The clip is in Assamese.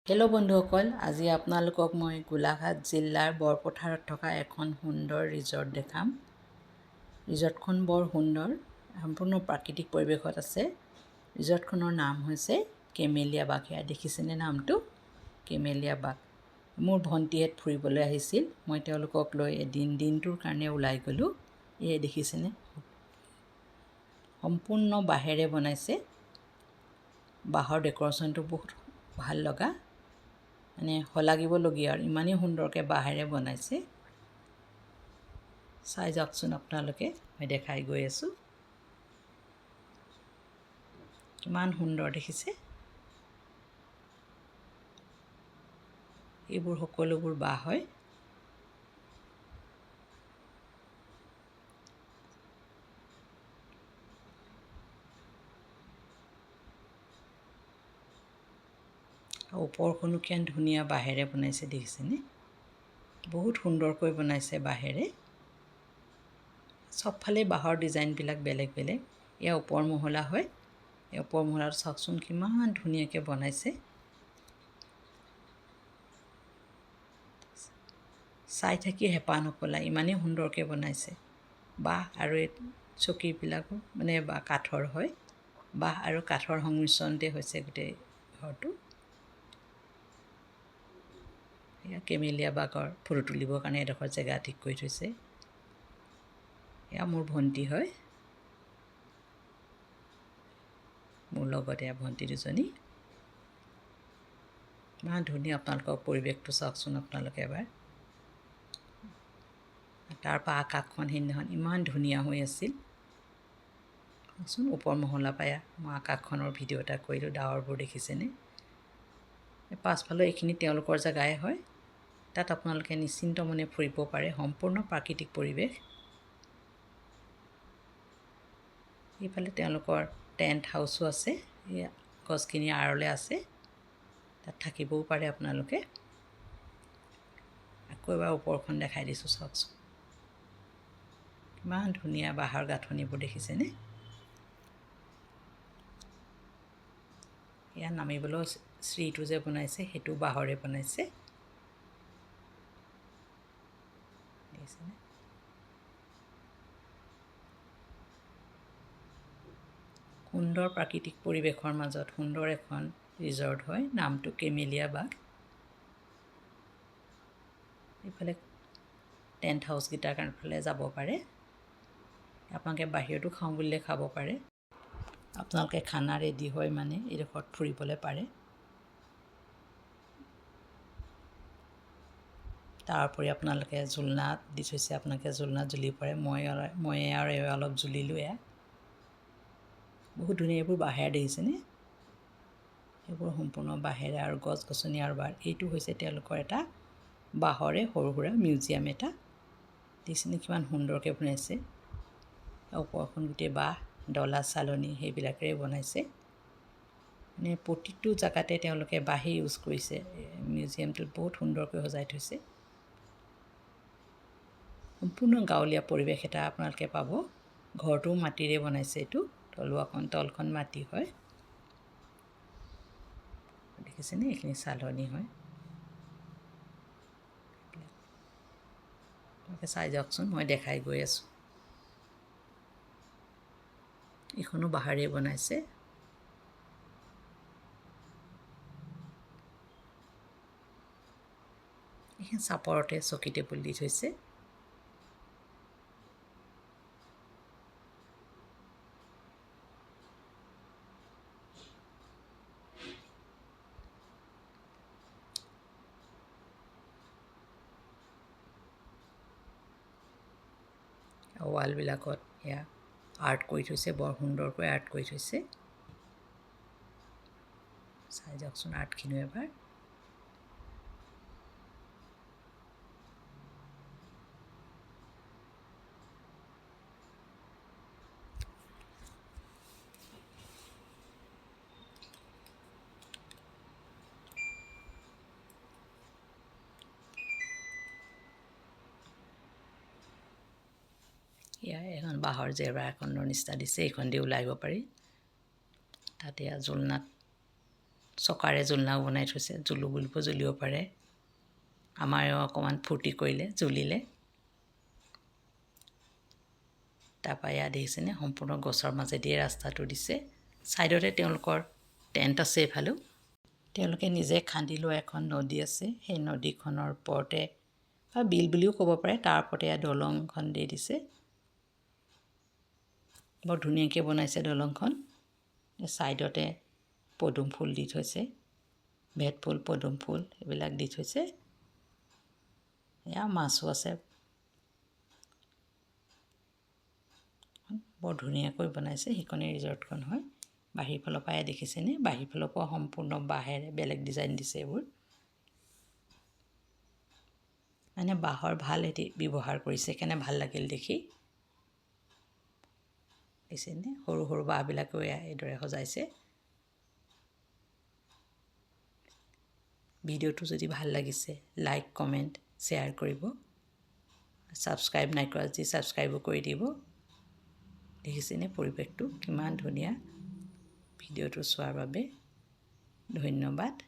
হেল্ল' বন্ধুসকল, আজি আপোনালোকক মই গোলাঘাট জিলাৰ বৰপথাৰত থকা এখন সুন্দৰ ৰিজৰ্ট দেখাম। ৰিজৰ্টখন বৰ সুন্দৰ, সম্পূৰ্ণ প্ৰাকৃতিক পৰিৱেশত আছে। ৰিজৰ্টখনৰ নাম হৈছে কেমেলিয়া বাগ। এয়া দেখিছেনে নামটো? কেমেলিয়া বাগ। মোৰ ভণ্টিহঁত ফুৰিবলৈ আহিছিল, মই তেওঁলোকক লৈ দিনটোৰ কাৰণে ওলাই গ'লোঁ। এয়া দেখিছেনে? সম্পূৰ্ণ বাঁহেৰে বনাইছে। বাঁহৰ ডেক'ৰেশ্যনটো বহুত ভাল লগা, মানে শলাগিবলগীয়া আৰু ইমানেই সুন্দৰকৈ বাঁহেৰে বনাইছে। চাই যাওকচোন আপোনালোকে, মই দেখাই গৈ আছোঁ। কিমান সুন্দৰ দেখিছে। এইবোৰ সকলোবোৰ বাঁহ হয়। ওপৰখনো কিমান ধুনীয়া বাঁহেৰে বনাইছে দেখিছেনে? বহুত সুন্দৰকৈ বনাইছে বাঁহেৰে। চবফালে বাঁহৰ ডিজাইনবিলাক বেলেগ বেলেগ। এয়া ওপৰ মহলা হয়। এই ওপৰ মহলাত চাওকচোন কিমান ধুনীয়াকৈ বনাইছে। চাই থাকি হেঁপাহ নপলায়, ইমানেই সুন্দৰকৈ বনাইছে। বাঁহ আৰু এই চকীবিলাকো মানে কাঠৰ হয়। বাঁহ আৰু কাঠৰ সংমিশ্ৰণতে হৈছে গোটেই ঘৰটো। এয়া কেমেলিয়া বাগৰ ফটো তুলিবৰ কাৰণে এডোখৰ জেগা ঠিক কৰি থৈছে। এয়া মোৰ ভণ্টি হয়, মোৰ লগত এয়া ভণ্টি দুজনী। ইমান ধুনীয়া, আপোনালোকৰ পৰিৱেশটো চাওকচোন আপোনালোকে এবাৰ। তাৰপৰা আকাশখন সেইদিনাখন ইমান ধুনীয়া হৈ আছিল। চাওকচোন ওপৰ মহলা পাই মই আকাশখনৰ ভিডিঅ' এটা কৰিলোঁ। ডাৱৰবোৰ দেখিছেনে? পাছফালে এইখিনি তেওঁলোকৰ জেগাই হয়। তাত আপোনালোকে নিশ্চিন্ত মনে ফুৰিব পাৰে। সম্পূৰ্ণ প্ৰাকৃতিক পৰিৱেশ। এইফালে তেওঁলোকৰ টেণ্ট হাউচো আছে, এই গছখিনিৰ আড়লৈ আছে, তাত থাকিবও পাৰে আপোনালোকে। আকৌ এবাৰ ওপৰখন দেখাই দিছোঁ, চাওকচোন কিমান ধুনীয়া বাঁহৰ গাঁথনিবোৰ দেখিছেনে? এয়া নামিবলৈও চিৰিটো যে বনাইছে সেইটো বাঁহৰে বনাইছে, দেখিছেনে? সুন্দৰ প্ৰাকৃতিক পৰিৱেশৰ মাজত সুন্দৰ এখন ৰিজৰ্ট হয়, নামটো কেমেলিয়া বাগ। এইফালে টেণ্ট হাউচকেইটাৰ ফালে যাব পাৰে। আপোনালোকে বাহিৰতো খাওঁ বুলিলে খাব পাৰে। আপোনালোকে খানা ৰেডি হয় মানে এইডোখৰত ফুৰিবলৈ পাৰে। তাৰ উপৰি আপোনালোকে জোলনা দি থৈছে, আপোনালোকে জোলনাত জুলিব পাৰে। মই আৰু অলপ জুলিলোঁ। এয়া বহুত ধুনীয়া, এইবোৰ বাঁহেৰে দেখিছেনে? এইবোৰ সম্পূৰ্ণ বাঁহেৰে আৰু গছ গছনি আৰু বাঁহ। এইটো হৈছে তেওঁলোকৰ এটা বাঁহৰে সৰু সুৰা মিউজিয়াম এটা। দেখিছেনে কিমান সুন্দৰকৈ বনাইছে? ওপৰখন গোটেই বাঁহ, ডলা চালনী সেইবিলাকেৰে বনাইছে। মানে প্ৰতিটো জেগাতে তেওঁলোকে বাঁহেই ইউজ কৰিছে। মিউজিয়ামটোত বহুত সুন্দৰকৈ সজাই থৈছে। সম্পূৰ্ণ গাঁৱলীয়া পৰিৱেশ এটা আপোনালোকে পাব। ঘৰটোও মাটিৰে বনাইছে। এইটো তলখন মাটি হয়, দেখিছেনে? এইখিনি চালনী হয়। আপোনালোকে চাই যাওকচোন, মই দেখাই গৈ আছোঁ। এইখনো বাঁহেৰে বনাইছে। এইখিনি চাপৰতে চকী টেবুল দি থৈছে। ৱালবিলাকত এয়া আৰ্ট কৰি থৈছে, বৰ সুন্দৰকৈ আৰ্ট কৰি থৈছে। চাই যাওকচোন আৰ্টখিনিও এবাৰ। এয়া এখন বাঁহৰ জেওৰা এখনৰ নিচিনা দিছে, এইখন দি ওলাই আহিব পাৰি। তাতে জোলনাত চকাৰে জোলনাও বনাই থৈছে, জুলু বুলিব জ্বলিব পাৰে। আমাৰো অকণমান ফূৰ্তি কৰিলে, জ্বলিলে। তাৰপৰা ইয়াত দেখিছেনে সম্পূৰ্ণ গছৰ মাজেদিয়ে ৰাস্তাটো দিছে। ছাইডতে তেওঁলোকৰ টেণ্ট আছে এইফালেও। তেওঁলোকে নিজে খান্দি লোৱা এখন নদী আছে, সেই নদীখনৰ ওপৰতে বা বিল বুলিও ক'ব পাৰে, তাৰ ওপৰতে দলংখন দি দিছে। বৰ ধুনীয়াকৈ বনাইছে দলংখন। ছাইডতে পদুম ফুল দি থৈছে, ভেট ফুল, পদুম ফুল এইবিলাক দি থৈছে। এয়া মাছো আছে। বৰ ধুনীয়াকৈ বনাইছে, সেইখনেই ৰিজৰ্টখন হয়। বাহিৰ ফালৰ পৰাই দেখিছেনে, বাহিৰ ফালৰ পৰা সম্পূৰ্ণ বাঁহেৰে বেলেগ ডিজাইন দিছে এইবোৰ। মানে বাঁহৰ ভাল এটি ব্যৱহাৰ কৰিছে, সেইকাৰণে ভাল লাগিল দেখি। দেখিছেনে সৰু সৰু বাঁহবিলাকেও এইদৰে সজাইছে। ভিডিঅ'টো যদি ভাল লাগিছে লাইক, কমেণ্ট, শ্বেয়াৰ কৰিব। ছাবস্ক্ৰাইব নাই কৰা যদি ছাবস্ক্ৰাইবো কৰি দিব। দেখিছেনে পৰিৱেশটো কিমান ধুনীয়া। ভিডিঅ'টো চোৱাৰ বাবে ধন্যবাদ।